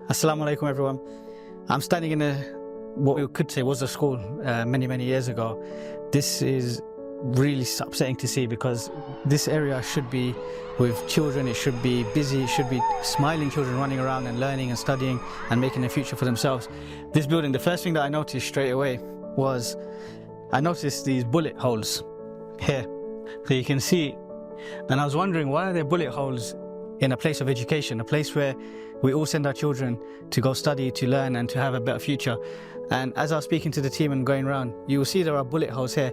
Assalamu alaikum everyone. I'm standing in what we could say was a school many years ago. This is really upsetting to see because this area should be with children, it should be busy, it should be smiling children running around and learning and studying and making a future for themselves. This building, the first thing that I noticed straight away was I noticed these bullet holes here. So you can see, and I was wondering, why are there bullet holes in a place of education, a place where we all send our children to go study, to learn and to have a better future. And as I was speaking to the team and going around, you will see there are bullet holes here.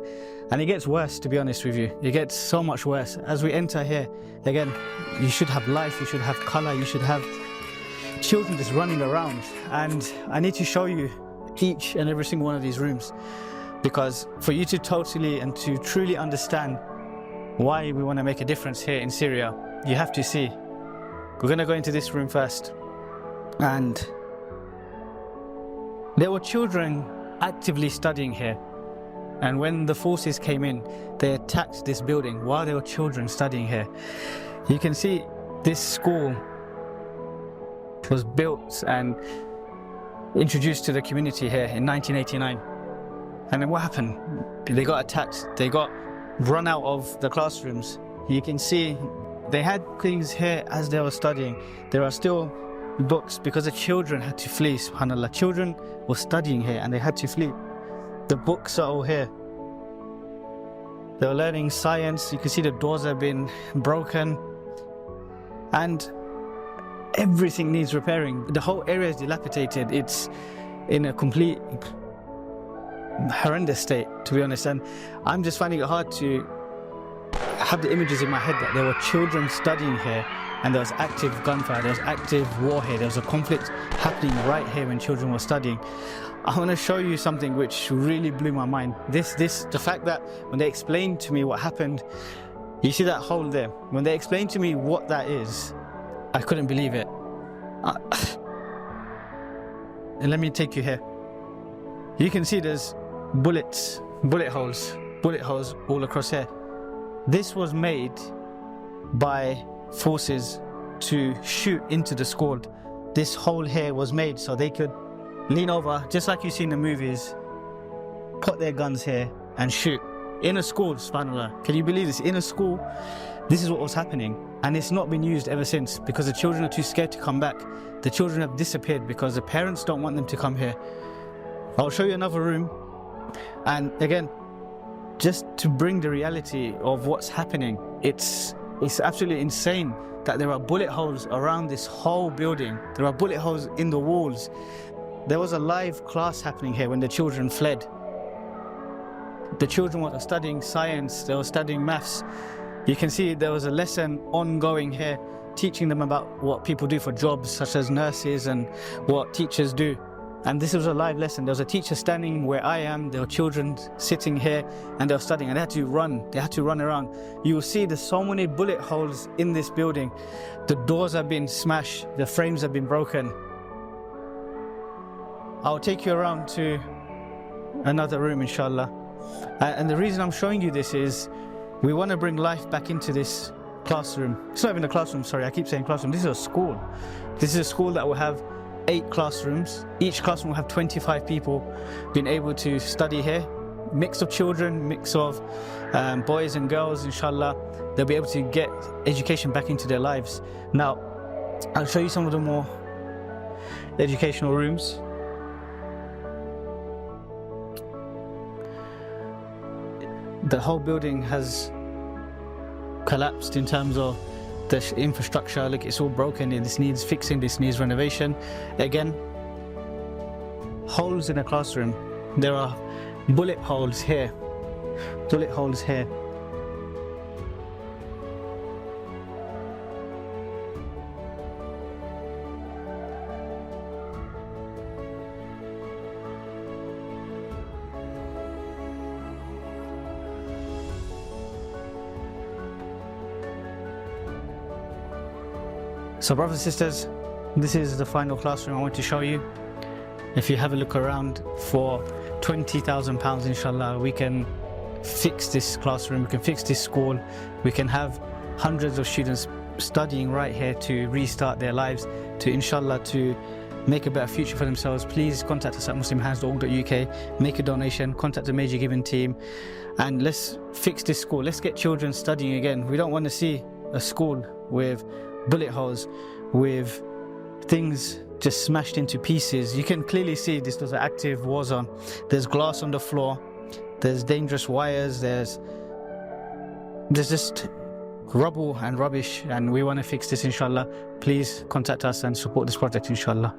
And it gets worse, to be honest with you. It gets so much worse. As we enter here, again, you should have life, you should have colour, you should have children just running around. And I need to show you each and every single one of these rooms, because for you to totally and to truly understand why we want to make a difference here in Syria, you have to see. We're going to go into this room first. And there were children actively studying here. And when the forces came in, they attacked this building while there were children studying here. You can see this school was built and introduced to the community here in 1989. And then what happened? They got attacked. They got run out of the classrooms. You can see they had things here as they were studying. There are still books because the children had to flee, subhanAllah. Children were studying here and they had to flee. The books are all here. They were learning science. You can see the doors have been broken. And everything needs repairing. The whole area is dilapidated. It's in a complete horrendous state, to be honest. And I'm just finding it hard to have the images in my head that there were children studying here and there was active gunfire, there was active war here, there was a conflict happening right here when children were studying. I want to show you something which really blew my mind. The fact that when they explained to me what happened, you see that hole there? When they explained to me what that is, I couldn't believe it. And let me take you here. You can see there's bullet holes all across here. This was made by forces to shoot into the school. This hole here was made so they could lean over, just like you see in the movies, put their guns here and shoot. In a school, subhanAllah. Can you believe this? In a school, this is what was happening. And it's not been used ever since because the children are too scared to come back. The children have disappeared because the parents don't want them to come here. I'll show you another room. And again, just to bring the reality of what's happening, it's absolutely insane that there are bullet holes around this whole building. There are bullet holes in the walls. There was a live class happening here when the children fled. The children were studying science, they were studying maths. You can see there was a lesson ongoing here, teaching them about what people do for jobs, such as nurses and what teachers do. And this was a live lesson. There was a teacher standing where I am, there were children sitting here and they were studying and they had to run around. You will see there's so many bullet holes in this building. The doors have been smashed, the frames have been broken. I'll take you around to another room, inshallah. And the reason I'm showing you this is we want to bring life back into this classroom. It's not even a classroom, sorry, I keep saying classroom. This is a school. This is a school that will have 8 classrooms. Each classroom will have 25 people being able to study here. Mix of children, mix of boys and girls, inshallah. They'll be able to get education back into their lives. Now, I'll show you some of the more educational rooms. The whole building has collapsed in terms of the infrastructure. Look, it's all broken. This needs fixing, this needs renovation. Again, holes in a classroom. There are bullet holes here. Bullet holes here. So brothers and sisters, this is the final classroom I want to show you. If you have a look around, for £20,000, inshallah, we can fix this classroom, we can fix this school, we can have hundreds of students studying right here to restart their lives, to inshallah to make a better future for themselves, please contact us at muslimhands.org.uk, make a donation, contact the major giving team, and let's fix this school. Let's get children studying again. We don't want to see a school with bullet holes, with things just smashed into pieces. You can clearly see this was an active war zone. There's glass on the floor, there's dangerous wires, there's just rubble and rubbish, and we want to fix this, inshallah. Please contact us and support this project, inshallah.